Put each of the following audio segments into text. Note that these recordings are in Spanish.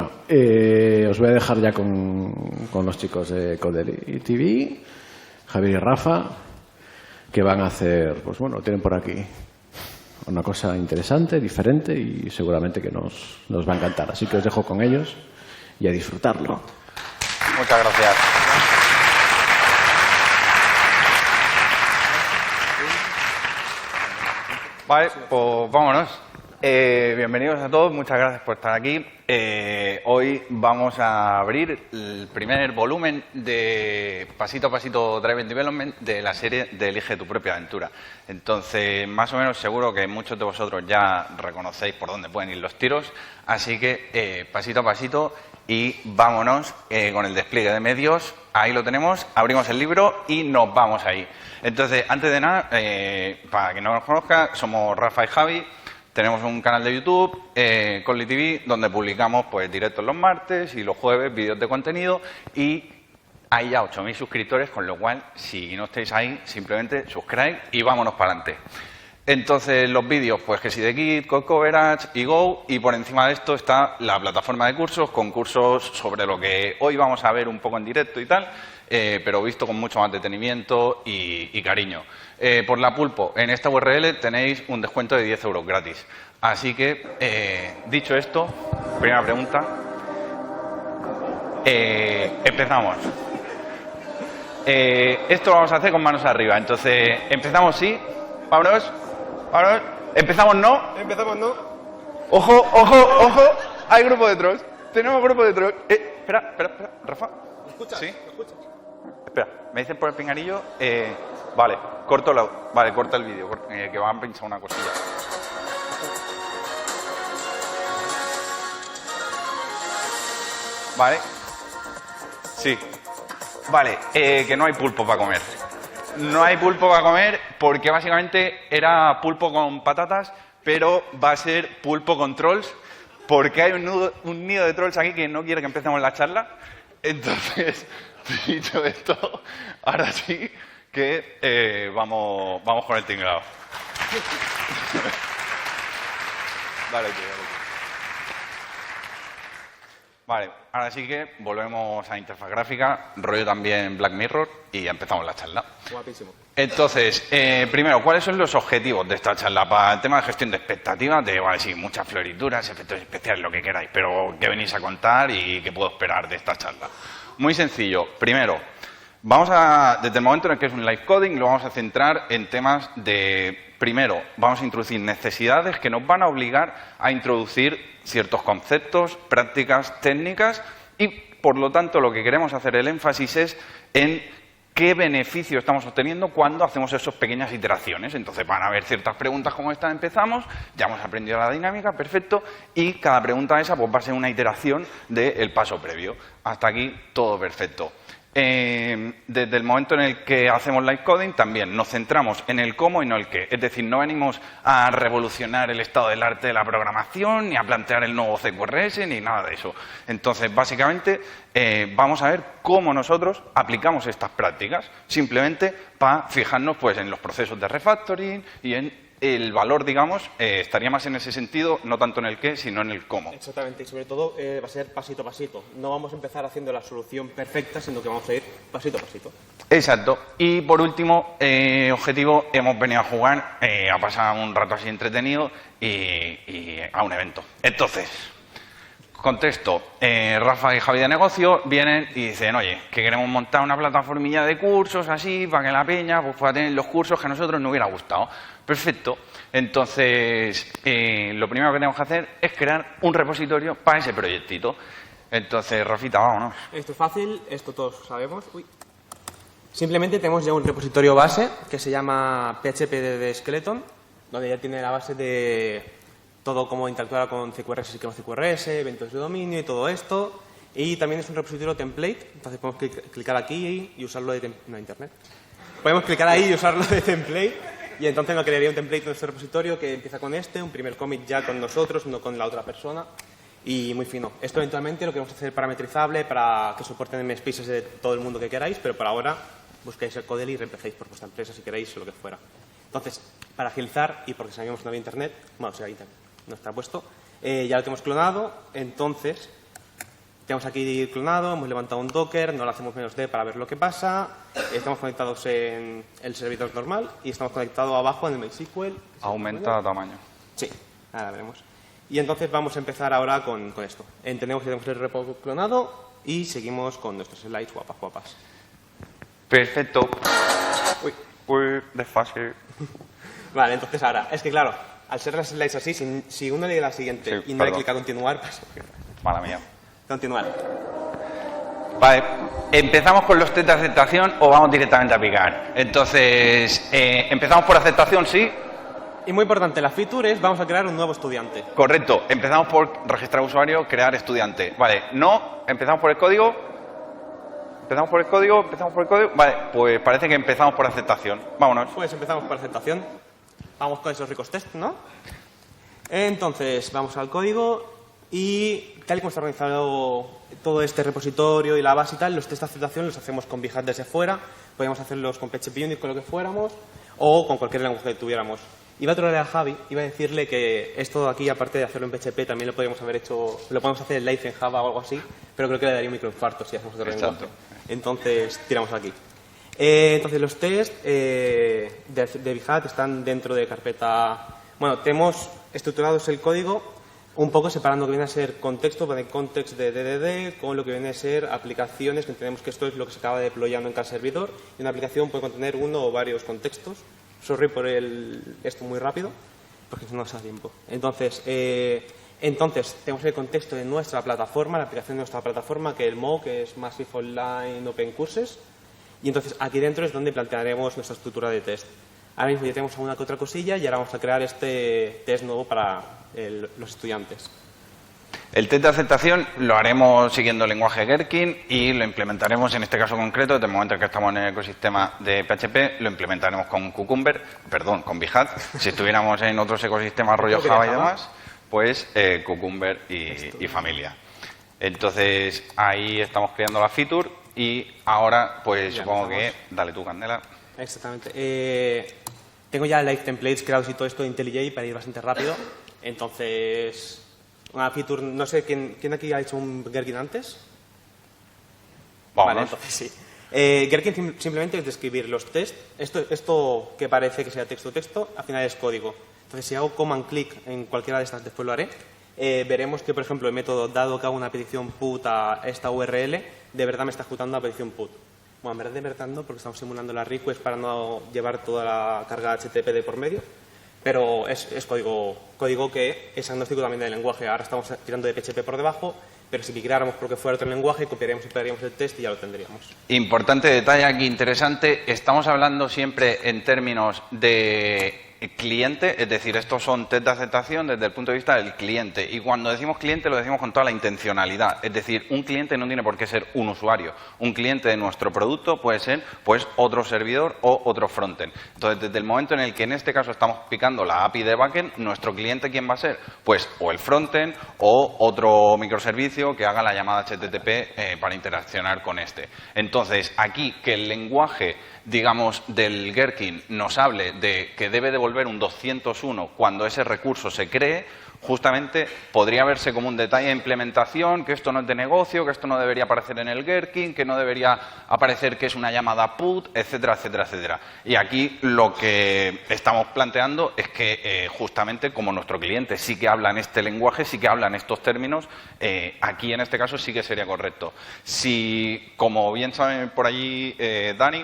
Os voy a dejar ya con los chicos de Codely TV, Javier y Rafa, que van a hacer, pues bueno, tienen por aquí una cosa interesante, diferente y seguramente que nos va a encantar. Así que os dejo con ellos y a disfrutarlo. Muchas gracias. Vale, pues vámonos. Bienvenidos a todos, muchas gracias por estar aquí. Hoy vamos a abrir el primer volumen de Pasito a Pasito Driven Development de la serie de Elige tu propia aventura. Entonces, más o menos seguro que muchos de vosotros ya reconocéis por dónde pueden ir los tiros, así que pasito a pasito y vámonos con el despliegue de medios. Ahí lo tenemos, abrimos el libro y nos vamos ahí. Entonces, antes de nada, para quien no nos conozca, somos Rafa y Javi. Tenemos un canal de YouTube, Codely TV, donde publicamos pues directos los martes y los jueves, vídeos de contenido, y hay ya 8.000 suscriptores, con lo cual, si no estáis ahí, simplemente suscribáis y vámonos para adelante. Entonces, los vídeos, pues que si de Git, Code Coverage y Go, y por encima de esto está la plataforma de cursos, con cursos sobre lo que hoy vamos a ver un poco en directo y tal, pero visto con mucho más detenimiento y cariño. Por la Pulpo, en esta URL tenéis un descuento de 10 euros gratis. Así que, dicho esto, primera pregunta. Empezamos. Esto lo vamos a hacer con manos arriba. Entonces, empezamos, sí. Vámonos. Vámonos. ¿Empezamos no? Empezamos no. Ojo, ojo, ojo. Hay grupo de trolls. Tenemos grupo de trolls. Espera. Rafa. ¿Me escuchas? ¿Sí? ¿Me escuchas? Espera, me dicen por el pinganillo. Vale, corta el vídeo, que van a pinchar una cosilla. Vale. Sí. Vale, que no hay pulpo para comer. No hay pulpo para comer porque básicamente era pulpo con patatas, pero va a ser pulpo con trolls porque hay un nido de trolls aquí que no quiere que empecemos la charla. Entonces, dicho esto, ahora sí que vamos con el tinglado. Dale, tío. Vale, ahora sí que volvemos a interfaz gráfica, rollo también Black Mirror y empezamos la charla. Guapísimo. Entonces, primero, ¿cuáles son los objetivos de esta charla? Para el tema de gestión de expectativas, sí, muchas florituras, efectos especiales, lo que queráis, pero ¿qué venís a contar y qué puedo esperar de esta charla? Muy sencillo. Primero, desde el momento en el que es un live coding, lo vamos a centrar en temas de... Primero, vamos a introducir necesidades que nos van a obligar a introducir ciertos conceptos, prácticas, técnicas y, por lo tanto, lo que queremos hacer el énfasis es en qué beneficio estamos obteniendo cuando hacemos esas pequeñas iteraciones. Entonces, van a haber ciertas preguntas como esta, empezamos, ya hemos aprendido la dinámica, perfecto, y cada pregunta esa pues, va a ser una iteración del paso previo. Hasta aquí, todo perfecto. Desde el momento en el que hacemos live coding también nos centramos en el cómo y no el qué. Es decir, no venimos a revolucionar el estado del arte de la programación, ni a plantear el nuevo CQRS, ni nada de eso. Entonces, básicamente, vamos a ver cómo nosotros aplicamos estas prácticas, simplemente para fijarnos pues, en los procesos de refactoring y en el valor, digamos, estaría más en ese sentido, no tanto en el qué, sino en el cómo. Exactamente, y sobre todo va a ser pasito a pasito. No vamos a empezar haciendo la solución perfecta, sino que vamos a ir pasito a pasito. Exacto. Y por último, objetivo, hemos venido a jugar, a pasar un rato así entretenido y a un evento. Entonces, contexto, Rafa y Javi de negocio vienen y dicen, oye, que queremos montar una plataformilla de cursos así, para que la peña pues, pueda tener los cursos que a nosotros nos hubiera gustado. Perfecto. Entonces, lo primero que tenemos que hacer es crear un repositorio para ese proyectito. Entonces, Rafita, vámonos. Esto es fácil, esto todos sabemos. Simplemente tenemos ya un repositorio base que se llama PHP de Skeleton, donde ya tiene la base de todo cómo interactuar con CQRS y CQRS, eventos de dominio y todo esto. Y también es un repositorio template, entonces podemos clicar aquí y usarlo de internet. Podemos clicar ahí y usarlo de template. Y entonces nos crearía un template en nuestro repositorio que empieza con un primer commit ya con nosotros, no con la otra persona, y muy fino. Esto eventualmente lo queremos hacer parametrizable para que soporten namespaces de todo el mundo que queráis, pero por ahora busquéis el Codely y reemplacéis por vuestra empresa si queréis o lo que fuera. Entonces, para agilizar y porque sabíamos que no había internet, bueno, si hay internet, no está puesto, ya lo tenemos clonado, entonces tenemos aquí clonado, hemos levantado un Docker, no lo hacemos -d para ver lo que pasa, estamos conectados en el servidor normal y estamos conectados abajo en el MySQL. Aumenta tamaño. Sí, ahora veremos. Y entonces vamos a empezar ahora con esto. Entendemos que tenemos el repo clonado y seguimos con nuestros slides guapas. Perfecto. Uy. Uy, desfase. Vale, entonces ahora, es que claro, al ser las slides así, si uno lee la siguiente Sí, y no le perdón. clica a continuar, pasa. Mala mía. Continuar. Vale, ¿empezamos con los test de aceptación o vamos directamente a picar? Entonces, ¿empezamos por aceptación, sí? Y muy importante, las features, vamos a crear un nuevo estudiante. Correcto, empezamos por registrar usuario, crear estudiante. Vale, no, empezamos por el código. Empezamos por el código. Vale, pues parece que empezamos por aceptación. Vámonos. Pues empezamos por aceptación. Vamos con esos ricos tests, ¿no? Entonces, vamos al código y tal y como está organizado todo este repositorio y la base y tal, los test de aceptación los hacemos con Behat desde fuera. Podemos hacerlos con PHP Unit, con lo que fuéramos, o con cualquier lenguaje que tuviéramos. Iba a trolear a Javi, iba a decirle que esto de aquí, aparte de hacerlo en PHP, también lo podríamos haber hecho, lo podemos hacer en live en Java o algo así, pero creo que le daría un microinfarto si hacemos otro Exacto. lenguaje. Entonces, tiramos aquí. Entonces, los tests de Behat están dentro de carpeta... Bueno, tenemos estructurados el código un poco separando lo que viene a ser contexto, de context de DDD, con lo que viene a ser aplicaciones, que entendemos que esto es lo que se acaba deployando en cada servidor, y una aplicación puede contener uno o varios contextos. Sorry por esto muy rápido, porque no nos da tiempo. Entonces, tenemos el contexto de nuestra plataforma, la aplicación de nuestra plataforma, que es el MOOC, que es Massive Online Open Courses, y entonces aquí dentro es donde plantearemos nuestra estructura de test. Ahora mismo ya tenemos alguna que otra cosilla y ahora vamos a crear este test nuevo para los estudiantes. El test de aceptación lo haremos siguiendo el lenguaje Gherkin y lo implementaremos en este caso concreto, desde el momento en que estamos en el ecosistema de PHP, lo implementaremos con con Behat. Si estuviéramos en otros ecosistemas rollo Java y demás, pues Cucumber y familia. Entonces ahí estamos creando la feature y ahora pues Ya supongo empezamos. que... Dale tú, Candela. Exactamente. Tengo ya live templates creados y todo esto de IntelliJ para ir bastante rápido. Entonces, una feature, no sé, ¿quién aquí ha hecho un Gherkin antes? Vámonos. Vale, entonces sí. Gherkin simplemente es describir los tests. Esto que parece que sea texto, al final es código. Entonces, si hago command click en cualquiera de estas, después lo haré, veremos que, por ejemplo, el método dado que hago una petición put a esta URL, de verdad me está ejecutando una petición put. Bueno, en verdad no, porque estamos simulando la request para no llevar toda la carga HTTP de por medio, pero es código que es agnóstico también del lenguaje. Ahora estamos tirando de PHP por debajo, pero si migráramos porque fuera otro lenguaje, copiaríamos y pegaríamos el test y ya lo tendríamos. Importante detalle aquí, interesante. Estamos hablando siempre en términos de cliente, es decir, estos son test de aceptación desde el punto de vista del cliente. Y cuando decimos cliente, lo decimos con toda la intencionalidad. Es decir, un cliente no tiene por qué ser un usuario. Un cliente de nuestro producto puede ser, pues, otro servidor o otro frontend. Entonces, desde el momento en el que en este caso estamos picando la API de backend, nuestro cliente, ¿quién va a ser? Pues, o el frontend o otro microservicio que haga la llamada HTTP para interaccionar con este. Entonces, aquí que el lenguaje, digamos, del Gherkin nos hable de que debe devolver un 201 cuando ese recurso se cree, justamente podría verse como un detalle de implementación, que esto no es de negocio, que esto no debería aparecer en el Gherkin, que no debería aparecer que es una llamada put, etcétera, etcétera, etcétera. Y aquí lo que estamos planteando es que justamente como nuestro cliente sí que habla en este lenguaje, sí que habla en estos términos, aquí en este caso sí que sería correcto. Si, como bien sabe por allí Dani,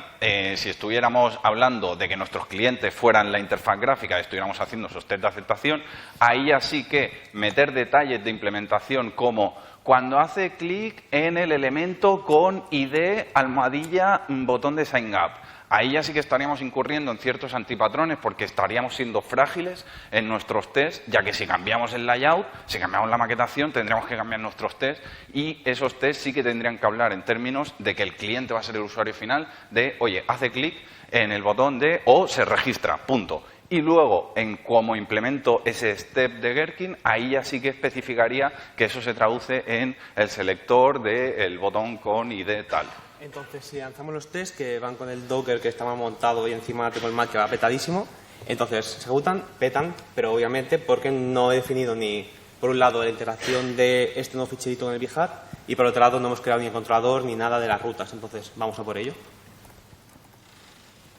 si estuviéramos hablando de que nuestros clientes fueran la interfaz gráfica, estuviéramos haciendo esos test de aceptación, ahí ya sí que meter detalles de implementación como cuando hace clic en el elemento con ID almohadilla botón de sign up. Ahí ya sí que estaríamos incurriendo en ciertos antipatrones porque estaríamos siendo frágiles en nuestros tests, ya que si cambiamos el layout, si cambiamos la maquetación, tendríamos que cambiar nuestros tests y esos tests sí que tendrían que hablar en términos de que el cliente va a ser el usuario final de, oye, hace clic en el botón de o se registra, punto. Y luego, en cómo implemento ese step de Gherkin, ahí ya sí que especificaría que eso se traduce en el selector del botón con ID tal. Entonces, si lanzamos los tests que van con el Docker que está mal montado y encima tengo el Mac que va petadísimo, entonces se ejecutan, petan, pero obviamente porque no he definido ni, por un lado, la interacción de este nuevo ficherito en el Behat, y por otro lado no hemos creado ni el controlador ni nada de las rutas, entonces vamos a por ello.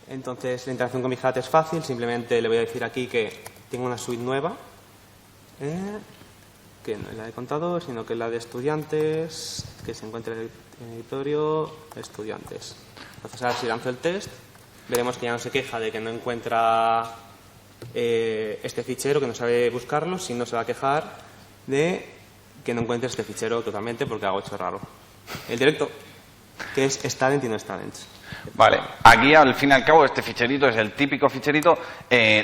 Entonces la interacción con VHAT es fácil, simplemente le voy a decir aquí que tengo una suite nueva, que no es la de contador, sino que es la de estudiantes, que se encuentra en el editorio estudiantes. Entonces ahora si lanzo el test, veremos que ya no se queja de que no encuentra este fichero, que no sabe buscarlo, sino se va a quejar de que no encuentre este fichero totalmente porque algo hecho raro. El directo, que es student y no students. Vale, aquí al fin y al cabo este ficherito es el típico ficherito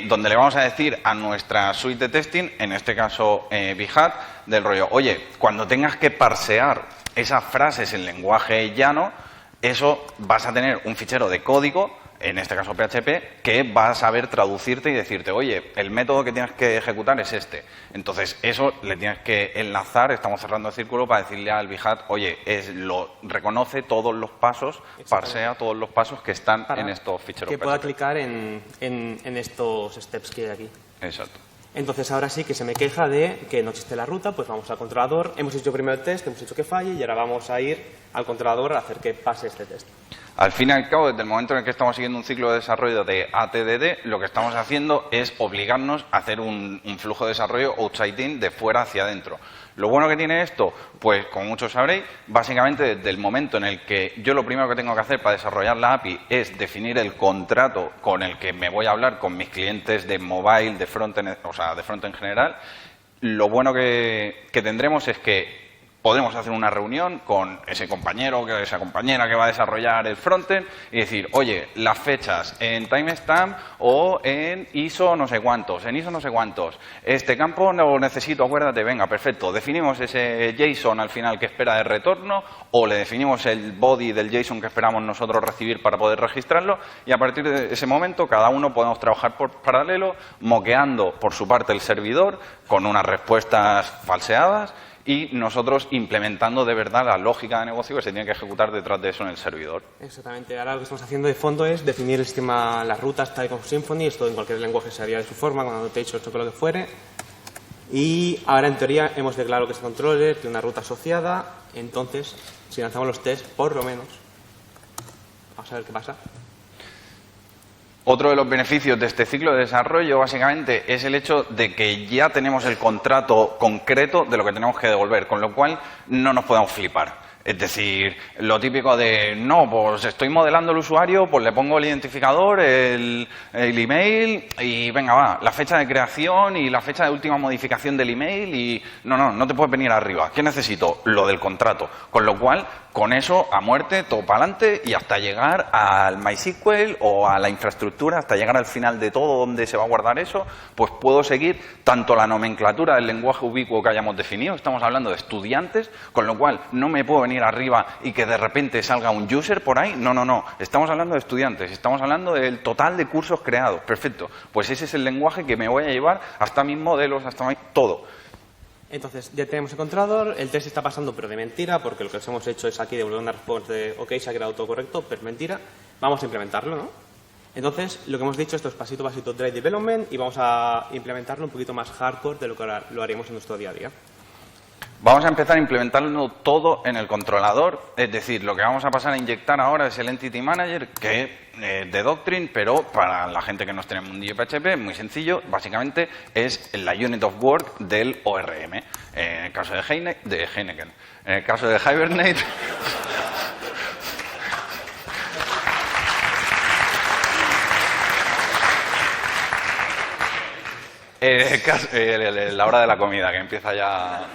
donde le vamos a decir a nuestra suite de testing, en este caso VHAT, del rollo, oye, cuando tengas que parsear esas frases en lenguaje llano, eso vas a tener un fichero de código, en este caso PHP, que va a saber traducirte y decirte, oye, el método que tienes que ejecutar es este. Entonces, eso le tienes que enlazar, estamos cerrando el círculo para decirle al VHAT, oye, reconoce todos los pasos, parsea todos los pasos que están en estos ficheros que PHP. pueda clicar en estos steps que hay aquí. Exacto. Entonces ahora sí que se me queja de que no existe la ruta, pues vamos al controlador, hemos hecho primero el test, hemos hecho que falle y ahora vamos a ir al controlador a hacer que pase este test. Al fin y al cabo, desde el momento en el que estamos siguiendo un ciclo de desarrollo de ATDD, lo que estamos haciendo es obligarnos a hacer un flujo de desarrollo outside in, de fuera hacia adentro. Lo bueno que tiene esto, pues como muchos sabréis, básicamente desde el momento en el que yo lo primero que tengo que hacer para desarrollar la API es definir el contrato con el que me voy a hablar con mis clientes de mobile, de frontend, o sea, de frontend en general, lo bueno que tendremos es que podemos hacer una reunión con ese compañero o esa compañera que va a desarrollar el frontend y decir, oye, las fechas en timestamp o en ISO no sé cuántos, este campo lo necesito, acuérdate, venga, perfecto, definimos ese JSON al final que espera de retorno o le definimos el body del JSON que esperamos nosotros recibir para poder registrarlo y a partir de ese momento cada uno podemos trabajar por paralelo, moqueando por su parte el servidor con unas respuestas falseadas y nosotros implementando de verdad la lógica de negocio que se tiene que ejecutar detrás de eso en el servidor. Exactamente. Ahora lo que estamos haciendo de fondo es definir el sistema, las rutas tal como Symfony. Esto en cualquier lenguaje se haría de su forma, con annotation, esto que lo que fuere. Y ahora en teoría hemos declarado que este controller tiene una ruta asociada. Entonces, si lanzamos los tests, por lo menos, vamos a ver qué pasa. Otro de los beneficios de este ciclo de desarrollo, básicamente, es el hecho de que ya tenemos el contrato concreto de lo que tenemos que devolver, con lo cual no nos podemos flipar. Es decir, lo típico de, no, pues estoy modelando el usuario, pues le pongo el identificador, el email y venga, va, la fecha de creación y la fecha de última modificación del email y no te puedes venir arriba. ¿Qué necesito? Lo del contrato. Con lo cual, con eso, a muerte, todo para adelante y hasta llegar al MySQL o a la infraestructura, hasta llegar al final de todo donde se va a guardar eso, pues puedo seguir tanto la nomenclatura del lenguaje ubicuo que hayamos definido, estamos hablando de estudiantes, con lo cual no me puedo venir arriba y que de repente salga un user por ahí, no, estamos hablando de estudiantes, estamos hablando del total de cursos creados, perfecto, pues ese es el lenguaje que me voy a llevar hasta mis modelos, hasta todo. Entonces, ya tenemos el controlador, el test está pasando pero de mentira, porque lo que hemos hecho es aquí devolver una respuesta de ok, se ha creado todo correcto, pero es mentira. Vamos a implementarlo, ¿no? Entonces, lo que hemos dicho, esto es pasito a pasito drive development y vamos a implementarlo un poquito más hardcore de lo que ahora lo haríamos en nuestro día a día. Vamos a empezar a implementarlo todo en el controlador, es decir, lo que vamos a pasar a inyectar ahora es el Entity Manager, que de Doctrine, pero para la gente que no esté en el mundillo PHP, muy sencillo, básicamente es la Unit of Work del ORM. En el caso de Heineken, en el caso de Hibernate... la hora de la comida, que empieza ya...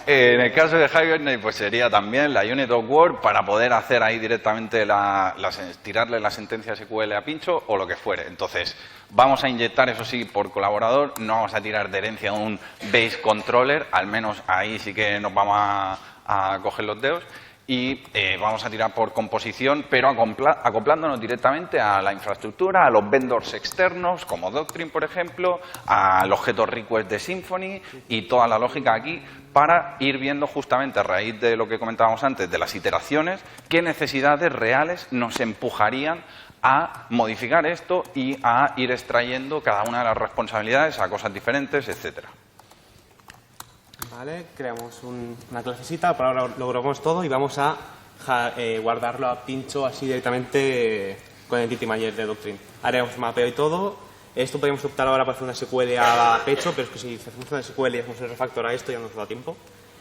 En el caso de Hibernate, pues sería también la Unit of Work para poder hacer ahí directamente tirarle la sentencia SQL a pincho o lo que fuere. Entonces, vamos a inyectar, eso sí, por colaborador, no vamos a tirar de herencia un base controller, al menos ahí sí que nos vamos a coger los dedos. Y vamos a tirar por composición, pero acoplándonos directamente a la infraestructura, a los vendors externos, como Doctrine, por ejemplo, al objeto request de Symfony y toda la lógica aquí para ir viendo justamente a raíz de lo que comentábamos antes, de las iteraciones, qué necesidades reales nos empujarían a modificar esto y a ir extrayendo cada una de las responsabilidades a cosas diferentes, etcétera. Vale, creamos una clasecita, por ahora lo grabamos todo y vamos a guardarlo a pincho así directamente con el Entity Manager de Doctrine. Haremos mapeo y todo. Esto podríamos optar ahora para hacer una SQL a pecho, pero es que si hacemos una SQL y hacemos el refactor a esto ya no nos da tiempo.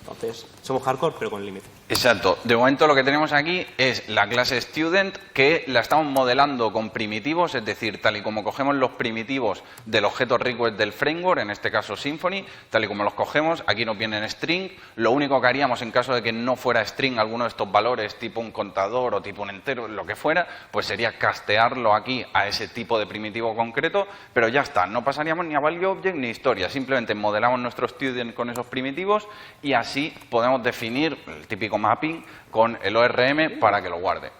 Entonces, somos hardcore, pero con límite. Exacto. De momento lo que tenemos aquí es la clase Student, que la estamos modelando con primitivos, es decir, tal y como cogemos los primitivos del objeto request del framework, en este caso Symfony, tal y como los cogemos, aquí nos vienen string. Lo único que haríamos en caso de que no fuera string alguno de estos valores, tipo un contador o tipo un entero, lo que fuera, pues sería castearlo aquí a ese tipo de primitivo concreto, pero ya está, no pasaríamos ni a value object ni historia, simplemente modelamos nuestro student con esos primitivos y así podemos definir el típico mapping con el ORM para que lo guarde.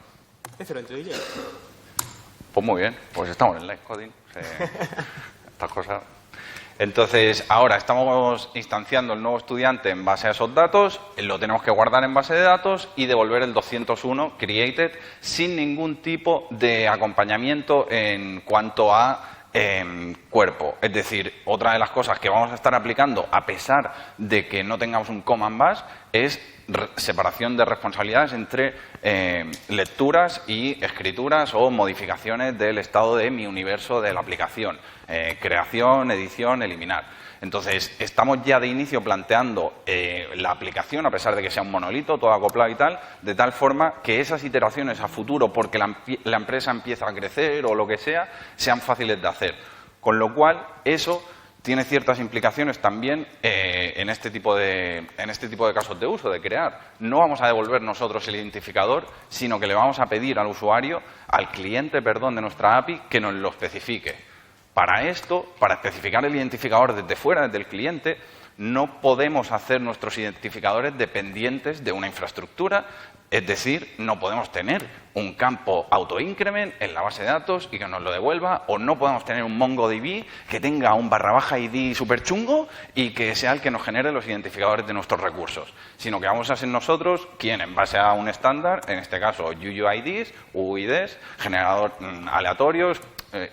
Pues muy bien, pues estamos en live coding. Estas cosas. Entonces, ahora estamos instanciando el nuevo estudiante en base a esos datos, lo tenemos que guardar en base de datos y devolver el 201 created sin ningún tipo de acompañamiento en cuanto a cuerpo. Es decir, otra de las cosas que vamos a estar aplicando, a pesar de que no tengamos un command bash, es separación de responsabilidades entre lecturas y escrituras o modificaciones del estado de mi universo de la aplicación. Creación, edición, eliminar. Entonces, estamos ya de inicio planteando la aplicación, a pesar de que sea un monolito, todo acoplado y tal, de tal forma que esas iteraciones a futuro, porque la empresa empieza a crecer o lo que sea, sean fáciles de hacer. Con lo cual, eso tiene ciertas implicaciones también en este tipo de casos de uso, de crear. No vamos a devolver nosotros el identificador, sino que le vamos a pedir al usuario, al cliente, perdón, de nuestra API, que nos lo especifique. Para esto, para especificar el identificador desde fuera, desde el cliente, no podemos hacer nuestros identificadores dependientes de una infraestructura, es decir, no podemos tener un campo autoincrement en la base de datos y que nos lo devuelva, o no podemos tener un MongoDB que tenga un /ID súper chungo y que sea el que nos genere los identificadores de nuestros recursos, sino que vamos a ser nosotros quien, en base a un estándar, en este caso UUIDs, UIDs, generador aleatorios,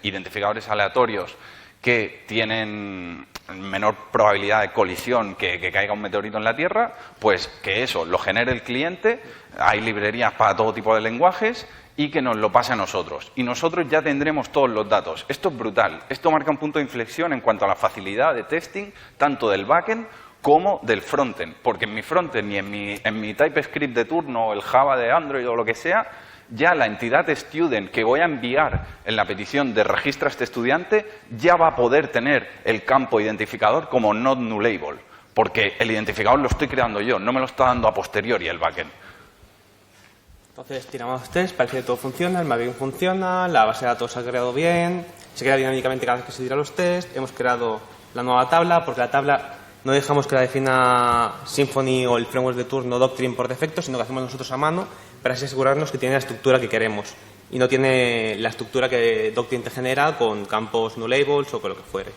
identificadores aleatorios que tienen menor probabilidad de colisión que caiga un meteorito en la Tierra, pues que eso lo genere el cliente, hay librerías para todo tipo de lenguajes y que nos lo pase a nosotros. Y nosotros ya tendremos todos los datos. Esto es brutal. Esto marca un punto de inflexión en cuanto a la facilidad de testing, tanto del backend como del frontend. Porque en mi frontend y en mi TypeScript de turno, o el Java de Android o lo que sea, ya la entidad student que voy a enviar en la petición de registra a este estudiante ya va a poder tener el campo identificador como not nullable, porque el identificador lo estoy creando yo, no me lo está dando a posteriori el backend. Entonces tiramos test, parece que todo funciona, el mapping funciona, la base de datos se ha creado bien, se crea dinámicamente cada vez que se tiran los test, hemos creado la nueva tabla, porque la tabla no dejamos que la defina Symfony o el framework de turno Doctrine por defecto, sino que hacemos nosotros a mano para así asegurarnos que tiene la estructura que queremos y no tiene la estructura que Doctrine te genera con campos nullables o con lo que fuere.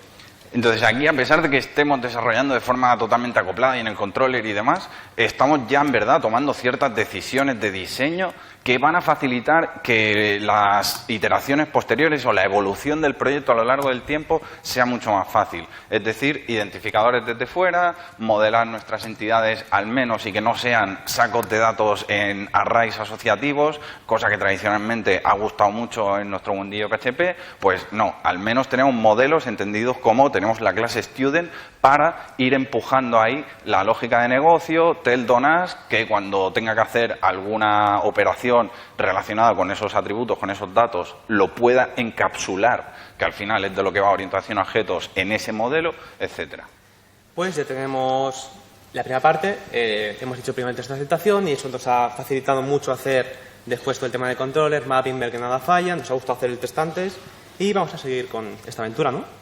Entonces aquí, a pesar de que estemos desarrollando de forma totalmente acoplada y en el controller y demás, estamos ya en verdad tomando ciertas decisiones de diseño que van a facilitar que las iteraciones posteriores o la evolución del proyecto a lo largo del tiempo sea mucho más fácil. Es decir, identificadores desde fuera, modelar nuestras entidades al menos y que no sean sacos de datos en arrays asociativos, cosa que tradicionalmente ha gustado mucho en nuestro mundillo PHP, pues no, al menos tenemos modelos entendidos como tenemos la clase Student para ir empujando ahí la lógica de negocio, tell don't ask, que cuando tenga que hacer alguna operación relacionada con esos atributos, con esos datos, lo pueda encapsular, que al final es de lo que va orientación a objetos en ese modelo, etcétera. Pues ya tenemos la primera parte, hemos hecho primeramente esta aceptación y eso nos ha facilitado mucho hacer después todo el tema de controller, mapping, ver que nada falla, nos ha gustado hacer el test antes y vamos a seguir con esta aventura, ¿no?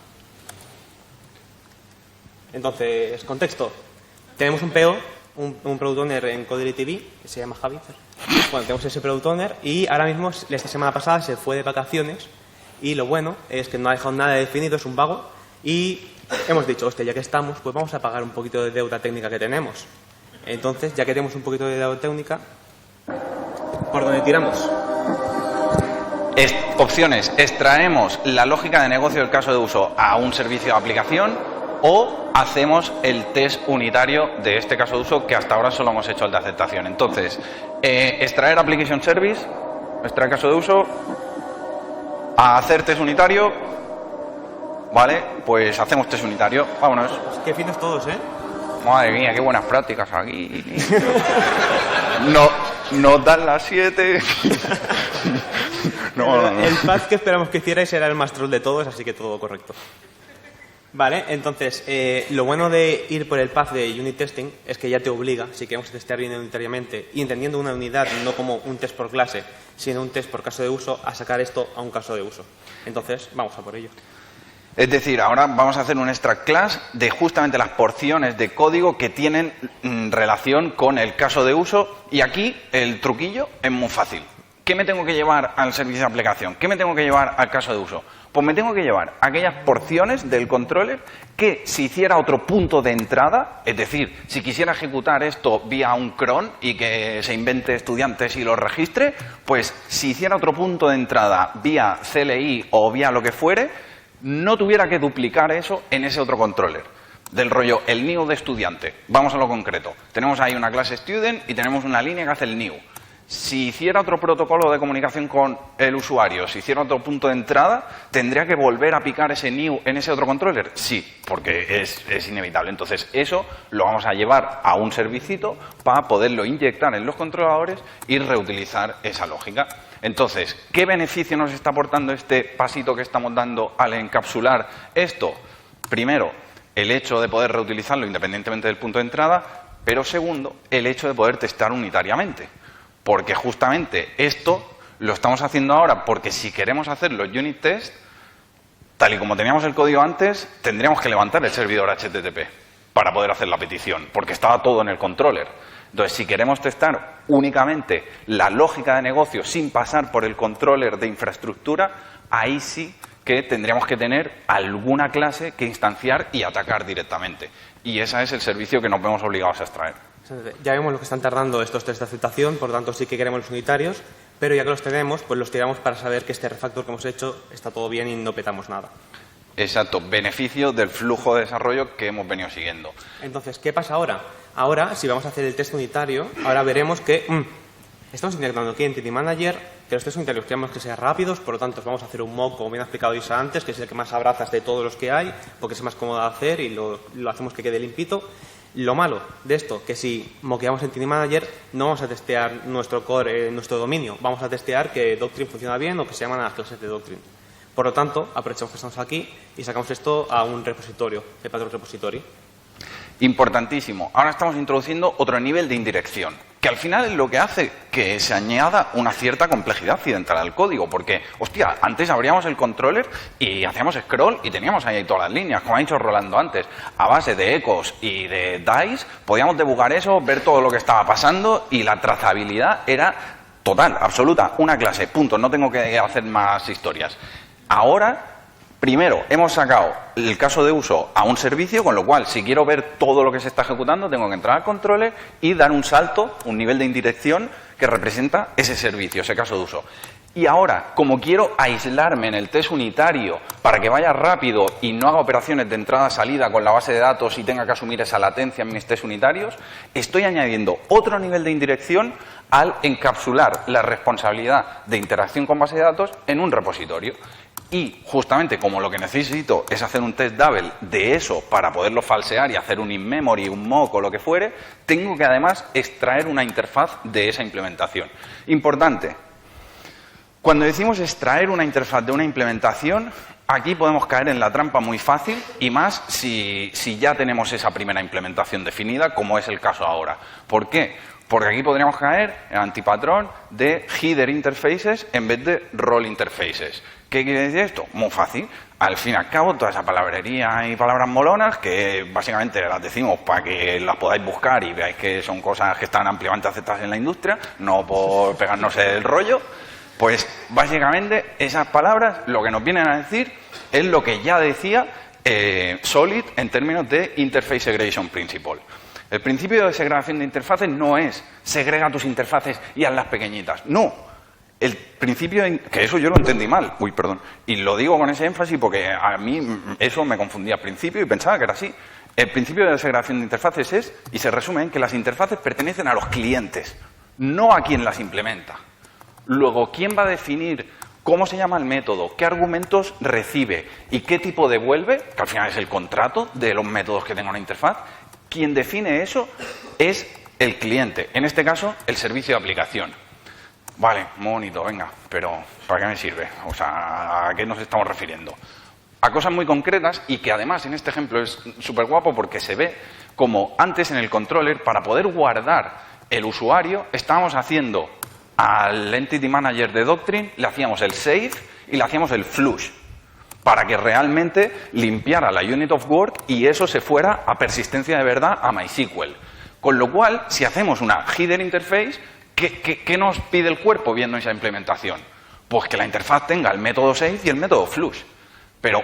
Entonces, contexto. Tenemos un PO, un Product Owner en CodeLTV, que se llama Javi. Bueno, tenemos ese Product Owner y ahora mismo, esta semana pasada, se fue de vacaciones y lo bueno es que no ha dejado nada definido, es un vago y hemos dicho, hostia, ya que estamos, pues vamos a pagar un poquito de deuda técnica que tenemos. Entonces, ya que tenemos un poquito de deuda técnica, ¿por dónde tiramos? Opciones. Extraemos la lógica de negocio del caso de uso a un servicio de aplicación o hacemos el test unitario de este caso de uso, que hasta ahora solo hemos hecho el de aceptación. Entonces, extraer application service, extraer caso de uso, a hacer test unitario. Vale, pues hacemos test unitario. Vámonos. Qué finos todos, ¿eh? Madre mía, qué buenas prácticas aquí. Nos dan las 7. No. El path que esperamos que hicierais era el más troll de todos, así que todo correcto. Vale, entonces, lo bueno de ir por el path de unit testing es que ya te obliga, si queremos testear bien unitariamente y entendiendo una unidad no como un test por clase, sino un test por caso de uso, a sacar esto a un caso de uso. Entonces, vamos a por ello. Es decir, ahora vamos a hacer un extract class de justamente las porciones de código que tienen relación con el caso de uso, y aquí el truquillo es muy fácil. ¿Qué me tengo que llevar al servicio de aplicación? ¿Qué me tengo que llevar al caso de uso? Pues me tengo que llevar aquellas porciones del controller que si hiciera otro punto de entrada, es decir, si quisiera ejecutar esto vía un cron y que se invente estudiantes y los registre, pues si hiciera otro punto de entrada vía CLI o vía lo que fuere, no tuviera que duplicar eso en ese otro controller. Del rollo, el new de estudiante. Vamos a lo concreto. Tenemos ahí una clase student y tenemos una línea que hace el new. Si hiciera otro protocolo de comunicación con el usuario, si hiciera otro punto de entrada, ¿tendría que volver a picar ese new en ese otro controller? Sí, porque es inevitable. Entonces, eso lo vamos a llevar a un servicito para poderlo inyectar en los controladores y reutilizar esa lógica. Entonces, ¿qué beneficio nos está aportando este pasito que estamos dando al encapsular esto? Primero, el hecho de poder reutilizarlo independientemente del punto de entrada, pero segundo, el hecho de poder testar unitariamente. Porque justamente esto lo estamos haciendo ahora porque si queremos hacer los unit test, tal y como teníamos el código antes, tendríamos que levantar el servidor HTTP para poder hacer la petición, porque estaba todo en el controller. Entonces, si queremos testar únicamente la lógica de negocio sin pasar por el controller de infraestructura, ahí sí que tendríamos que tener alguna clase que instanciar y atacar directamente. Y ese es el servicio que nos vemos obligados a extraer. Ya vemos lo que están tardando estos test de aceptación, por lo tanto sí que queremos los unitarios, pero ya que los tenemos, pues los tiramos para saber que este refactor que hemos hecho está todo bien y no petamos nada. Exacto, beneficio del flujo de desarrollo que hemos venido siguiendo. Entonces, ¿qué pasa ahora? Ahora, si vamos a hacer el test unitario, ahora veremos que estamos integrando aquí Entity Manager, que los test unitarios queremos que sean rápidos, por lo tanto vamos a hacer un mock, como bien ha explicado Isa antes, que es el que más abrazas de todos los que hay, porque es más cómodo de hacer y lo hacemos que quede limpito. Lo malo de esto, que si moqueamos Entity Manager, no vamos a testear nuestro core, nuestro dominio, vamos a testear que Doctrine funciona bien o que se llaman las clases de Doctrine. Por lo tanto, aprovechamos que estamos aquí y sacamos esto a un repositorio, el Patrol Repository. Importantísimo. Ahora estamos introduciendo otro nivel de indirección, que al final es lo que hace que se añada una cierta complejidad accidental al código, porque, hostia, antes abríamos el controller y hacíamos scroll y teníamos ahí todas las líneas, como ha dicho Rolando antes, a base de ecos y de dice, podíamos debugar eso, ver todo lo que estaba pasando y la trazabilidad era total, absoluta, una clase, punto, no tengo que hacer más historias. Ahora, primero, hemos sacado el caso de uso a un servicio, con lo cual, si quiero ver todo lo que se está ejecutando, tengo que entrar al controller y dar un salto, un nivel de indirección que representa ese servicio, ese caso de uso. Y ahora, como quiero aislarme en el test unitario para que vaya rápido y no haga operaciones de entrada-salida con la base de datos y tenga que asumir esa latencia en mis test unitarios, estoy añadiendo otro nivel de indirección al encapsular la responsabilidad de interacción con base de datos en un repositorio. Y justamente como lo que necesito es hacer un test double de eso para poderlo falsear y hacer un in-memory, un mock o lo que fuere, tengo que además extraer una interfaz de esa implementación. Importante, cuando decimos extraer una interfaz de una implementación, aquí podemos caer en la trampa muy fácil y más si ya tenemos esa primera implementación definida, como es el caso ahora. ¿Por qué? Porque aquí podríamos caer en antipatrón de header interfaces en vez de role interfaces. ¿Qué quiere decir esto? Muy fácil. Al fin y al cabo, toda esa palabrería y palabras molonas, que básicamente las decimos para que las podáis buscar y veáis que son cosas que están ampliamente aceptadas en la industria, no por pegarnos el rollo, pues básicamente esas palabras lo que nos vienen a decir es lo que ya decía Solid en términos de Interface Segregation Principle. El principio de segregación de interfaces no es segrega tus interfaces y hazlas pequeñitas. No. El principio, que eso yo lo entendí mal, perdón, y lo digo con ese énfasis porque a mí eso me confundía al principio y pensaba que era así. El principio de la segregación de interfaces es, y se resume en que las interfaces pertenecen a los clientes, no a quien las implementa. Luego, ¿quién va a definir cómo se llama el método, qué argumentos recibe y qué tipo devuelve? Que al final es el contrato de los métodos que tenga una interfaz. Quien define eso es el cliente, en este caso, el servicio de aplicación. Vale, muy bonito, venga, pero ¿para qué me sirve? O sea, ¿a qué nos estamos refiriendo? A cosas muy concretas y que además en este ejemplo es súper guapo porque se ve como antes en el controller, para poder guardar el usuario, estábamos haciendo al Entity Manager de Doctrine, le hacíamos el save y le hacíamos el flush, para que realmente limpiara la unit of work y eso se fuera a persistencia de verdad a MySQL. Con lo cual, si hacemos una header interface, ¿qué nos pide el cuerpo viendo esa implementación? Pues que la interfaz tenga el método save y el método flush. Pero,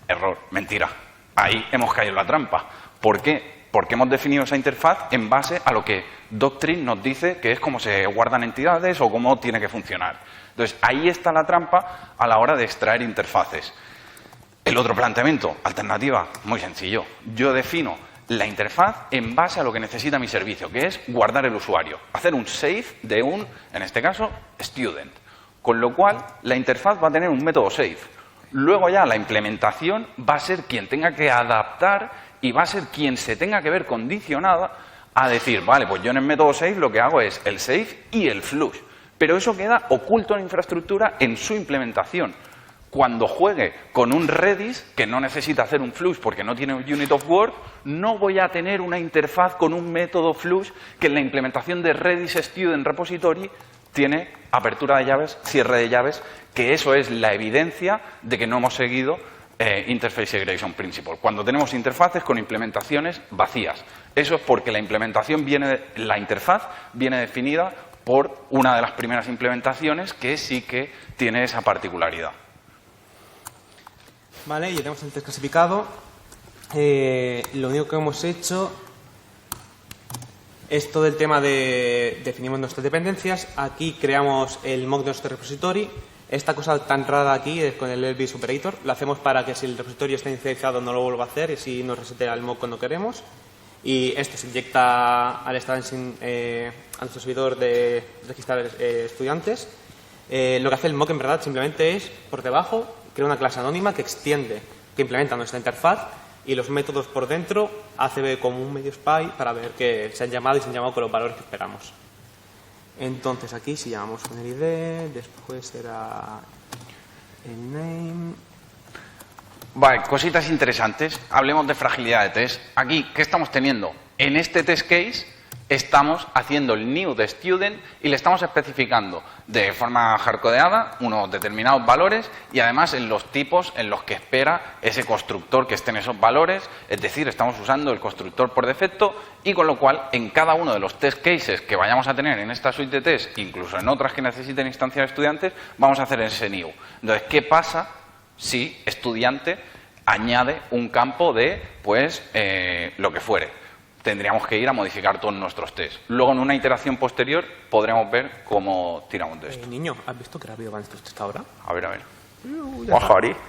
error, mentira. Ahí hemos caído en la trampa. ¿Por qué? Porque hemos definido esa interfaz en base a lo que Doctrine nos dice que es cómo se guardan entidades o cómo tiene que funcionar. Entonces, ahí está la trampa a la hora de extraer interfaces. El otro planteamiento, alternativa, muy sencillo. Yo defino la interfaz en base a lo que necesita mi servicio, que es guardar el usuario. Hacer un save de un, en este caso, student. Con lo cual, la interfaz va a tener un método save. Luego ya la implementación va a ser quien tenga que adaptar y va a ser quien se tenga que ver condicionada a decir, vale, pues yo en el método save lo que hago es el save y el flush. Pero eso queda oculto en la infraestructura en su implementación. Cuando juegue con un Redis, que no necesita hacer un flush porque no tiene un unit of work, no voy a tener una interfaz con un método flush que en la implementación de Redis Student Repository tiene apertura de llaves, cierre de llaves, que eso es la evidencia de que no hemos seguido Interface Segregation Principle. Cuando tenemos interfaces con implementaciones vacías. Eso es porque la implementación la interfaz viene definida por una de las primeras implementaciones que sí que tiene esa particularidad. Vale, ya tenemos el test clasificado. Lo único que hemos hecho es todo el tema de definimos nuestras dependencias. Aquí creamos el mock de nuestro repository. Esta cosa tan rara aquí es con el LBS operator. Lo hacemos para que si el repositorio está inicializado no lo vuelva a hacer y si nos resetea el mock cuando queremos. Y esto se inyecta al a nuestro servidor de registrar estudiantes. Lo que hace el mock en verdad simplemente es, por debajo, crea una clase anónima que extiende, que implementa nuestra interfaz y los métodos por dentro hace como un medio spy para ver que se han llamado y se han llamado con los valores que esperamos. Entonces aquí si llamamos con el ID, después será el name. Vale, cositas interesantes. Hablemos de fragilidad de test. Aquí, ¿qué estamos teniendo? En este test case estamos haciendo el new de student y le estamos especificando de forma hardcodeada unos determinados valores y además en los tipos en los que espera ese constructor que esté en esos valores, es decir, estamos usando el constructor por defecto y con lo cual en cada uno de los test cases que vayamos a tener en esta suite de test, incluso en otras que necesiten instanciar estudiantes, vamos a hacer ese new. Entonces, ¿qué pasa si estudiante añade un campo de, pues, lo que fuere? Tendríamos que ir a modificar todos nuestros tests. Luego, en una iteración posterior, podremos ver cómo tiramos de esto. Niño, ¿has visto que rápido van estos test ahora? A ver, a ver.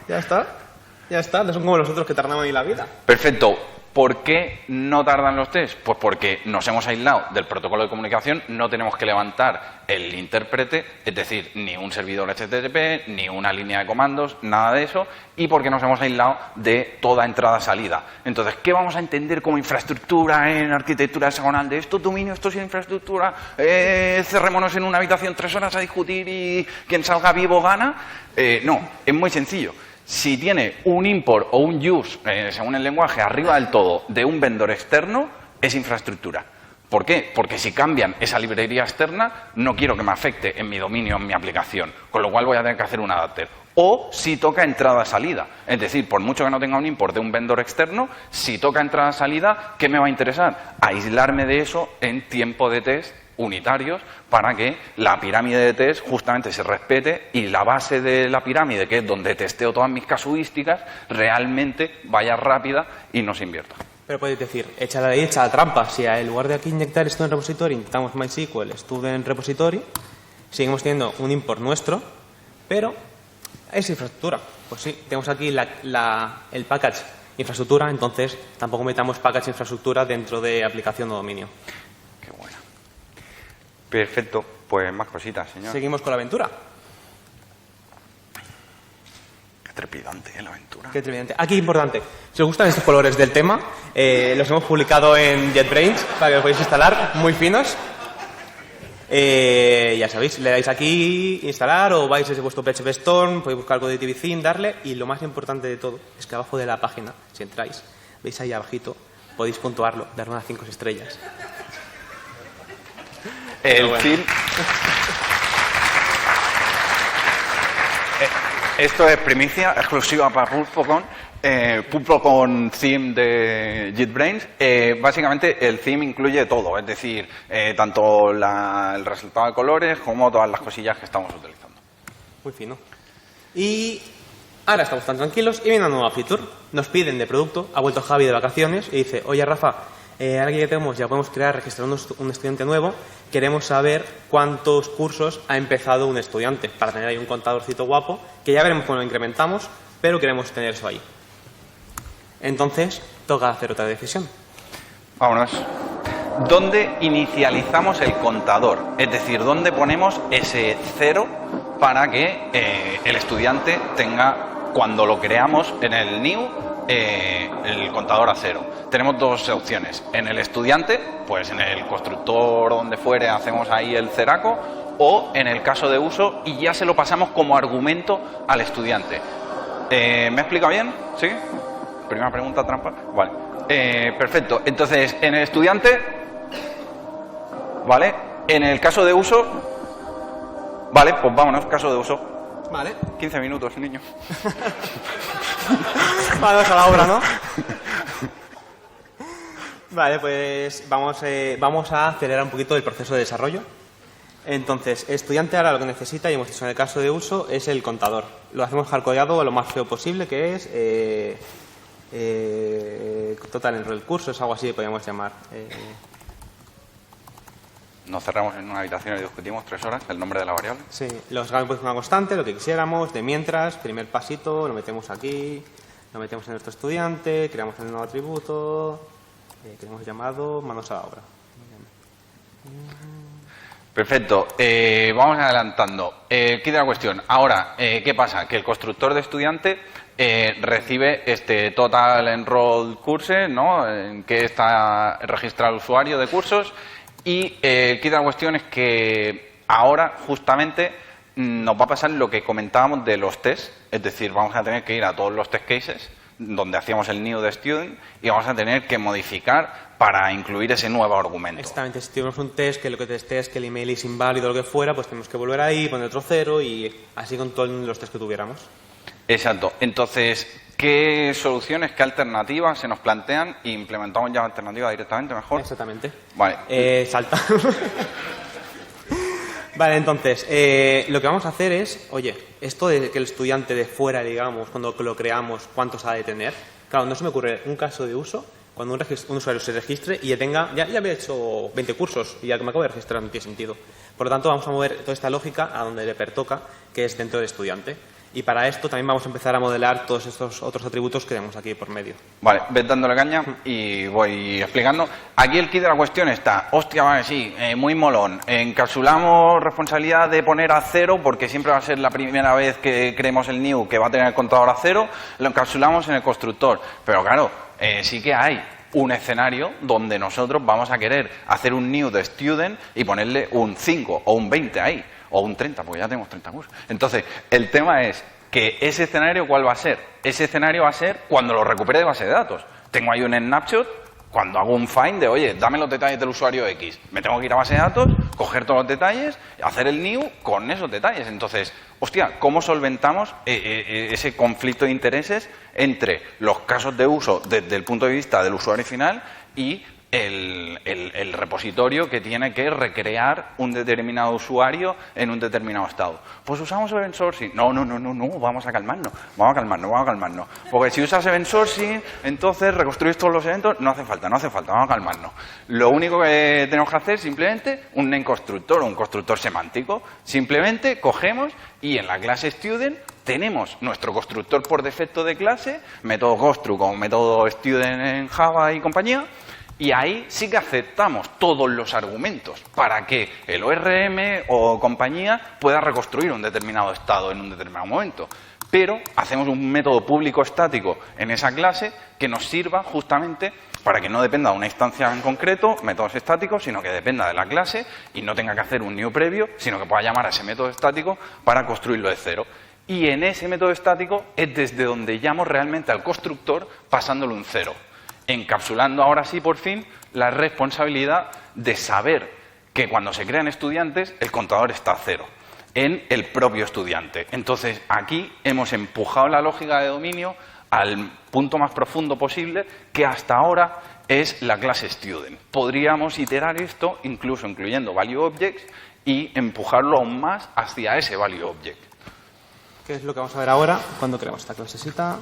Ya está. Ya está. No son como los otros que tardaban ahí la vida. Perfecto. ¿Por qué no tardan los tests? Pues porque nos hemos aislado del protocolo de comunicación, no tenemos que levantar el intérprete, es decir, ni un servidor HTTP, ni una línea de comandos, nada de eso, y porque nos hemos aislado de toda entrada-salida. Entonces, ¿qué vamos a entender como infraestructura en arquitectura hexagonal? De esto dominio, esto es infraestructura, cerrémonos en una habitación 3 horas a discutir y quien salga vivo gana. No, es muy sencillo. Si tiene un import o un use, según el lenguaje, arriba del todo de un vendor externo, es infraestructura. ¿Por qué? Porque si cambian esa librería externa, no quiero que me afecte en mi dominio, en mi aplicación, con lo cual voy a tener que hacer un adapter. O si toca entrada-salida, es decir, por mucho que no tenga un import de un vendor externo, si toca entrada-salida, ¿qué me va a interesar? Aislarme de eso en tiempo de test unitarios para que la pirámide de test justamente se respete y la base de la pirámide, que es donde testeo todas mis casuísticas, realmente vaya rápida y no se invierta. Pero podéis decir, echa la ley, echa la trampa. Si en lugar de aquí inyectar Student Repository, inyectamos MySQL, Student Repository, seguimos teniendo un import nuestro, pero es infraestructura. Pues sí, tenemos aquí el package infraestructura, entonces tampoco metamos package infraestructura dentro de aplicación o dominio. Qué bueno. Perfecto. Pues más cositas, señor. Seguimos con la aventura. Qué trepidante, la aventura. Qué tremendamente. Aquí, importante, si os gustan estos colores del tema, los hemos publicado en JetBrains para que los podáis instalar, muy finos. Ya sabéis, le dais aquí, instalar, o vais desde vuestro PHP Storm, podéis buscar algo de TVTheme, darle, y lo más importante de todo es que abajo de la página, si entráis, veis ahí abajito, podéis puntuarlo, darle unas 5 estrellas. El theme... Esto es primicia exclusiva para Pulpocon. Pulpocon theme de JetBrains. Básicamente el theme incluye todo, es decir, tanto el resultado de colores como todas las cosillas que estamos utilizando. Muy fino. Y ahora estamos tan tranquilos y viene una nueva feature. Nos piden de producto, ha vuelto Javi de vacaciones y dice, oye Rafa, ahora que ya tenemos, ya podemos registrar un estudiante nuevo, queremos saber cuántos cursos ha empezado un estudiante, para tener ahí un contadorcito guapo, que ya veremos cómo lo incrementamos, pero queremos tener eso ahí. Entonces, toca hacer otra decisión. Vámonos. ¿Dónde inicializamos el contador? Es decir, ¿dónde ponemos ese 0 para que el estudiante tenga, cuando lo creamos en el new, el contador a 0? Tenemos dos opciones. En el estudiante, pues en el constructor donde fuere hacemos ahí el ceraco, o en el caso de uso y ya se lo pasamos como argumento al estudiante. ¿Me he explicado bien? ¿Sí? Primera pregunta trampa. Vale. Perfecto. Entonces, en el estudiante, ¿vale? En el caso de uso, vale, pues vámonos, caso de uso. Vale. 15 minutos, niño. Vamos a la obra, ¿no? Vale, pues vamos a acelerar un poquito el proceso de desarrollo. Entonces, estudiante ahora lo que necesita, y hemos dicho en el caso de uso, es el contador. Lo hacemos hardcodeado lo más feo posible, que es total enroll cursos, algo así podríamos llamar. Nos cerramos en una habitación y discutimos 3 horas el nombre de la variable. Sí, los pues una constante, lo que quisiéramos, de mientras, primer pasito, lo metemos aquí, lo metemos en nuestro estudiante, creamos el nuevo atributo, que hemos llamado manos a la obra. Perfecto. Vamos adelantando. Queda la cuestión. Ahora, ¿qué pasa? Que el constructor de estudiante recibe este total enrolled course, ¿no? En que está registrado el usuario de cursos. Y queda la cuestión es que ahora, justamente, nos va a pasar lo que comentábamos de los tests. Es decir, vamos a tener que ir a todos los test cases donde hacíamos el new de student y vamos a tener que modificar para incluir ese nuevo argumento. Exactamente, si tenemos un test que lo que testea es que el email es inválido o lo que fuera, pues tenemos que volver ahí, poner otro 0 y así con todos los tests que tuviéramos. Exacto. Entonces, ¿qué soluciones, qué alternativas se nos plantean? E implementamos ya la alternativa directamente, mejor. Exactamente. Vale. Salta. Vale, entonces, lo que vamos a hacer es, oye, esto de que el estudiante de fuera, digamos, cuando lo creamos, ¿cuántos ha de tener? Claro, no se me ocurre un caso de uso, cuando un usuario se registre y ya había hecho 20 cursos y ya que me acabo de registrar no tiene sentido. Por lo tanto, vamos a mover toda esta lógica a donde le pertoca, que es dentro del estudiante. Y para esto también vamos a empezar a modelar todos estos otros atributos que tenemos aquí por medio. Vale, ves dándole caña y voy explicando. Aquí el kit de la cuestión está, hostia, vale, sí, muy molón. Encapsulamos responsabilidad de poner a 0 porque siempre va a ser la primera vez que creemos el new que va a tener el contador a 0. Lo encapsulamos en el constructor. Pero claro, sí que hay un escenario donde nosotros vamos a querer hacer un new de student y ponerle un 5 o un 20 ahí. O un 30, porque ya tenemos 30 cursos. Entonces, el tema es que ese escenario, ¿cuál va a ser? Ese escenario va a ser cuando lo recupere de base de datos. Tengo ahí un snapshot, cuando hago un find de, oye, dame los detalles del usuario X. Me tengo que ir a base de datos, coger todos los detalles, hacer el new con esos detalles. Entonces, hostia, ¿cómo solventamos ese conflicto de intereses entre los casos de uso desde el punto de vista del usuario final y el repositorio que tiene que recrear un determinado usuario en un determinado estado. Pues usamos Event Sourcing. No, vamos a calmarnos. Porque si usas Event Sourcing, entonces reconstruyes todos los eventos. No hace falta, vamos a calmarnos. Lo único que tenemos que hacer es simplemente un name constructor, un constructor semántico. Simplemente cogemos y en la clase Student tenemos nuestro constructor por defecto de clase, método constru como método Student en Java y compañía. Y ahí sí que aceptamos todos los argumentos para que el ORM o compañía pueda reconstruir un determinado estado en un determinado momento. Pero hacemos un método público estático en esa clase que nos sirva justamente para que no dependa de una instancia en concreto, métodos estáticos, sino que dependa de la clase y no tenga que hacer un new previo, sino que pueda llamar a ese método estático para construirlo de cero. Y en ese método estático es desde donde llamo realmente al constructor pasándole un cero, encapsulando ahora sí, por fin, la responsabilidad de saber que cuando se crean estudiantes, el contador está a cero en el propio estudiante. Entonces, aquí hemos empujado la lógica de dominio al punto más profundo posible, que hasta ahora es la clase Student. Podríamos iterar esto, incluso incluyendo Value Objects, y empujarlo aún más hacia ese Value Object. ¿Qué es lo que vamos a ver ahora cuando creamos esta clasecita?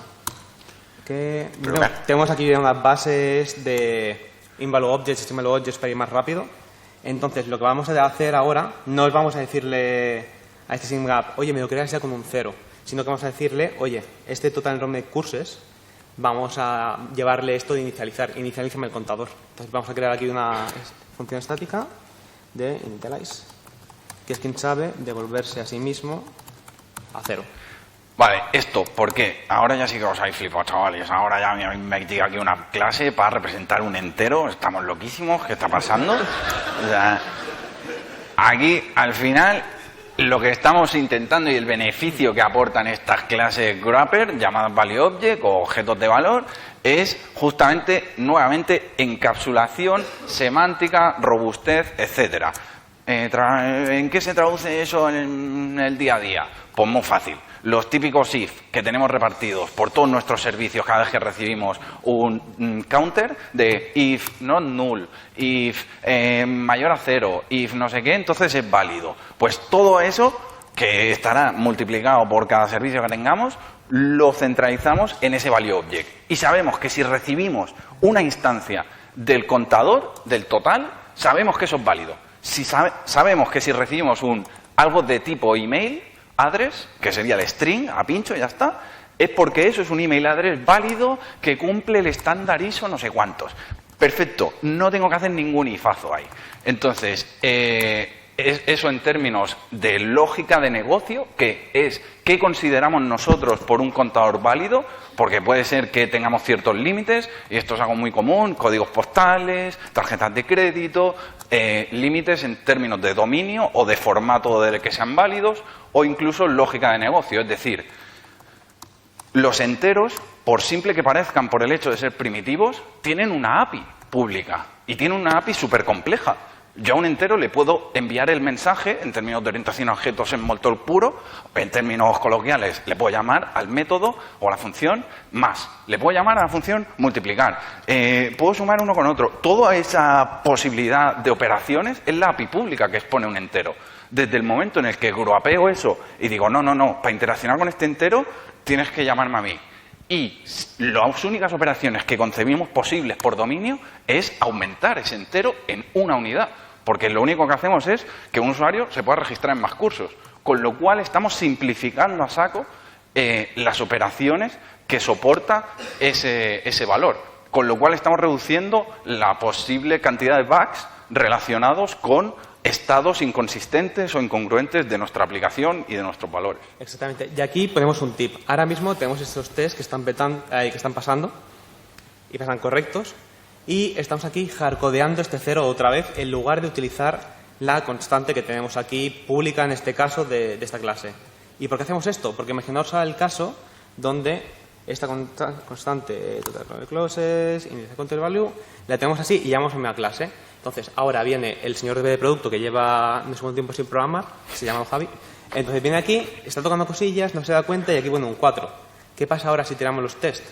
Tenemos aquí unas bases de Invalue Objects, Invalue Objects para ir más rápido. Entonces, lo que vamos a hacer ahora, no es vamos a decirle a este SimGap, oye, me lo creas ya con un 0, sino que vamos a decirle, oye, este Total Enrollment Courses, vamos a llevarle esto de inicializar, inicialízame el contador. Entonces, vamos a crear aquí una función estática de initialize, que es quien sabe devolverse a sí mismo a 0. Vale, esto, ¿por qué? Ahora ya sí que os habéis flipado, chavales. Ahora ya me habéis metido aquí una clase para representar un entero. Estamos loquísimos. ¿Qué está pasando? O sea, aquí, al final, lo que estamos intentando y el beneficio que aportan estas clases Grapper, llamadas Value Object o objetos de valor, es justamente, nuevamente, encapsulación semántica, robustez, etcétera. ¿En qué se traduce eso en el día a día? Pues muy fácil. Los típicos if que tenemos repartidos por todos nuestros servicios cada vez que recibimos un counter de if not null, if mayor a 0, if no sé qué, entonces es válido. Pues todo eso que estará multiplicado por cada servicio que tengamos, lo centralizamos en ese value object. Y sabemos que si recibimos una instancia del contador, del total, sabemos que eso es válido. Si sabemos que si recibimos algo de tipo email address, que sería el string a pincho y ya está, es porque eso es un email address válido que cumple el estándar ISO no sé cuántos. Perfecto, no tengo que hacer ningún ifazo ahí. Entonces, eso en términos de lógica de negocio, que es qué consideramos nosotros por un contador válido, porque puede ser que tengamos ciertos límites, y esto es algo muy común, códigos postales, tarjetas de crédito, límites en términos de dominio o de formato de que sean válidos, o incluso lógica de negocio, es decir, los enteros, por simple que parezcan por el hecho de ser primitivos, tienen una API pública y tienen una API súper compleja. Yo a un entero le puedo enviar el mensaje en términos de orientación a objetos en Moltor puro, en términos coloquiales le puedo llamar al método o a la función más. Le puedo llamar a la función multiplicar. Puedo sumar uno con otro. Toda esa posibilidad de operaciones es la API pública que expone un entero. Desde el momento en el que gruapeo eso y digo, no, para interaccionar con este entero tienes que llamarme a mí. Y las únicas operaciones que concebimos posibles por dominio es aumentar ese entero en una unidad. Porque lo único que hacemos es que un usuario se pueda registrar en más cursos. Con lo cual estamos simplificando a saco las operaciones que soporta ese valor. Con lo cual estamos reduciendo la posible cantidad de bugs relacionados con estados inconsistentes o incongruentes de nuestra aplicación y de nuestros valores. Exactamente. Y aquí ponemos un tip. Ahora mismo tenemos estos tests que están pasando y pasan correctos y estamos aquí hardcodeando este 0 otra vez en lugar de utilizar la constante que tenemos aquí pública en este caso de esta clase. ¿Y por qué hacemos esto? Porque imaginaos el caso donde esta constante total closes, index counter value, la tenemos así y llamamos a una clase. Entonces, ahora viene el señor de producto que lleva no sé cuánto tiempo sin programar, que se llama Javi. Entonces viene aquí, está tocando cosillas, no se da cuenta y aquí pone un 4. ¿Qué pasa ahora si tiramos los test?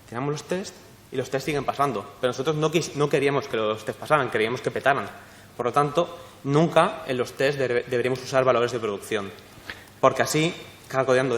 Tiramos los test y los test siguen pasando. Pero nosotros no queríamos que los test pasaran, queríamos que petaran. Por lo tanto, nunca en los test deberíamos usar valores de producción. Porque así,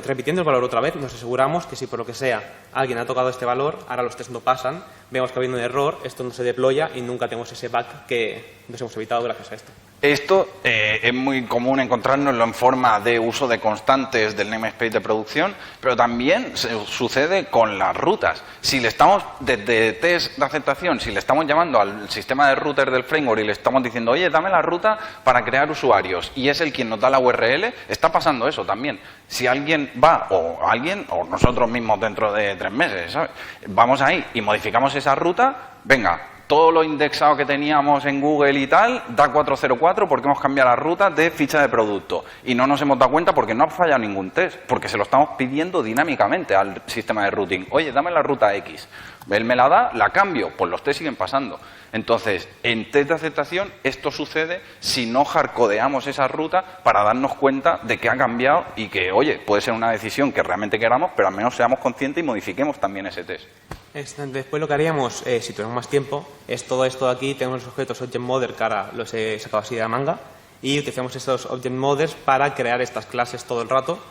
repitiendo el valor otra vez, nos aseguramos que si por lo que sea alguien ha tocado este valor, ahora los test no pasan, vemos que ha habido un error, esto no se deploya y nunca tenemos ese bug que nos hemos evitado gracias a esto. Esto es muy común encontrárnoslo en forma de uso de constantes del namespace de producción, pero también sucede con las rutas. Si le estamos, desde test de aceptación, si le estamos llamando al sistema de router del framework y le estamos diciendo, oye, dame la ruta para crear usuarios, y es el quien nos da la URL, está pasando eso también. Si alguien va, o nosotros mismos dentro de 3 meses, ¿sabes? Vamos ahí y modificamos esa ruta, venga, todo lo indexado que teníamos en Google y tal, da 404 porque hemos cambiado la ruta de ficha de producto. Y no nos hemos dado cuenta porque no ha fallado ningún test, porque se lo estamos pidiendo dinámicamente al sistema de routing. Oye, dame la ruta X. Él me la da, la cambio, pues los test siguen pasando. Entonces, en test de aceptación, esto sucede si no hardcodeamos esa ruta para darnos cuenta de que ha cambiado y que, oye, puede ser una decisión que realmente queramos, pero al menos seamos conscientes y modifiquemos también ese test. Después lo que haríamos, si tuviéramos más tiempo, es todo esto de aquí, tenemos los objetos Object Model que ahora los he sacado así de la manga, y utilizamos estos Object Models para crear estas clases todo el rato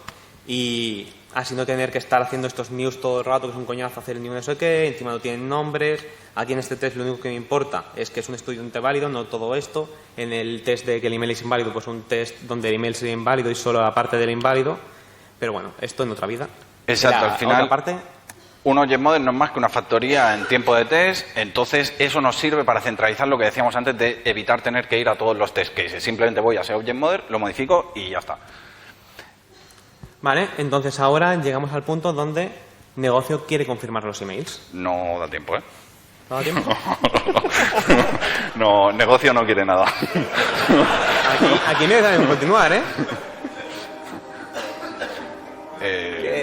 y así no tener que estar haciendo estos news todo el rato, que es un coñazo hacer el new no sé qué, encima no tienen nombres. Aquí en este test lo único que me importa es que es un estudiante válido, no todo esto. En el test de que el email es inválido, pues un test donde el email sería inválido y solo la parte del inválido. Pero bueno, esto en otra vida. Exacto, al final... Otra parte, un Object Model no es más que una factoría en tiempo de test, entonces eso nos sirve para centralizar lo que decíamos antes de evitar tener que ir a todos los test cases. Simplemente voy a ese Object Model, lo modifico y ya está. Vale, entonces ahora llegamos al punto donde negocio quiere confirmar los emails. No da tiempo, ¿eh? ¿No da tiempo? No, negocio no quiere nada. Aquí me dejan continuar, ¿eh?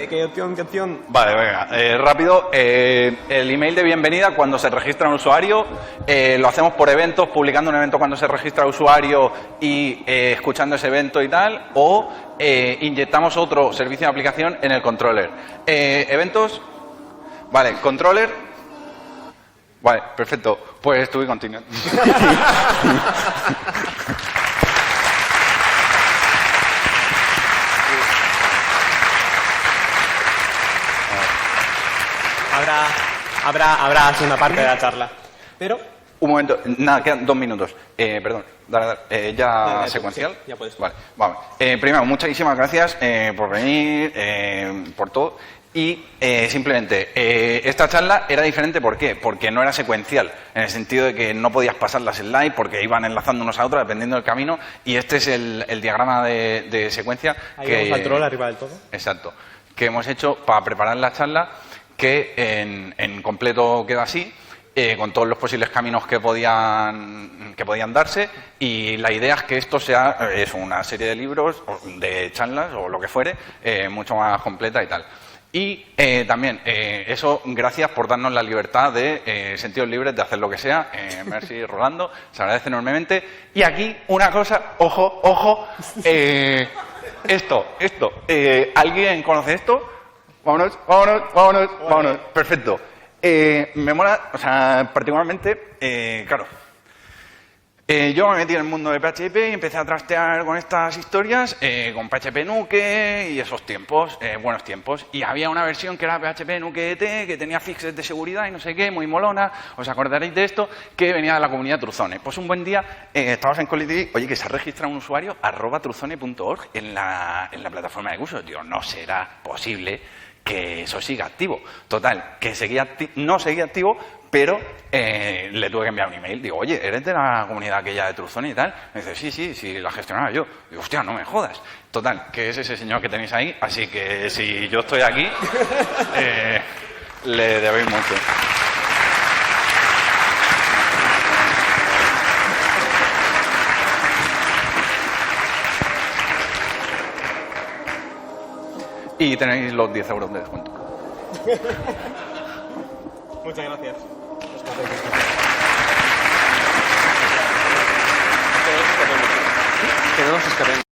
¿Qué opción? Vale, venga, rápido. El email de bienvenida cuando se registra un usuario, lo hacemos por eventos, publicando un evento cuando se registra el usuario y escuchando ese evento y tal, o inyectamos otro servicio de aplicación en el controller. Eventos, vale, controller, vale, perfecto, pues estuve continuando. Habrá segunda parte de la charla. Pero... Un momento, nada, quedan 2 minutos. Perdón, dale, ya secuencial. Sí, ya puedes. Vale, vamos. Primero, muchísimas gracias por venir, por todo. Y simplemente, esta charla era diferente, ¿por qué? Porque no era secuencial, en el sentido de que no podías pasar las slides porque iban enlazando unos a otros dependiendo del camino. Y este es el diagrama de secuencia. Ahí vamos al troll arriba del todo. Exacto. Que hemos hecho para preparar la charla, que en completo queda así, con todos los posibles caminos que podían darse, y la idea es que esto sea una serie de libros, de charlas o lo que fuere, mucho más completa y tal. Y también, eso, gracias por darnos la libertad de sentidos libres de hacer lo que sea. Merci, Rolando, se agradece enormemente. Y aquí, una cosa, ojo, esto, ¿alguien conoce esto? Vámonos. Perfecto. Me mola, o sea, particularmente, claro. Yo me metí en el mundo de PHP y empecé a trastear con estas historias, con PHP Nuke y esos tiempos, buenos tiempos. Y había una versión que era PHP Nuke ET, que tenía fixes de seguridad y no sé qué, muy molona. Os acordaréis de esto, que venía de la comunidad Truzone. Pues un buen día, estábamos en Colity, oye, que se ha registrado un usuario, @truzone.org en la plataforma de cursos. Digo, no será posible que eso siga activo. Total, que no seguía activo, pero le tuve que enviar un email. Digo, oye, ¿eres de la comunidad aquella de Truzone y tal? Me dice, sí, la gestionaba yo. Digo, hostia, no me jodas. Total, que es ese señor que tenéis ahí, así que si yo estoy aquí, le debéis mucho. Y tenéis los 10 euros de descuento. Muchas gracias. Que no nos escapemos.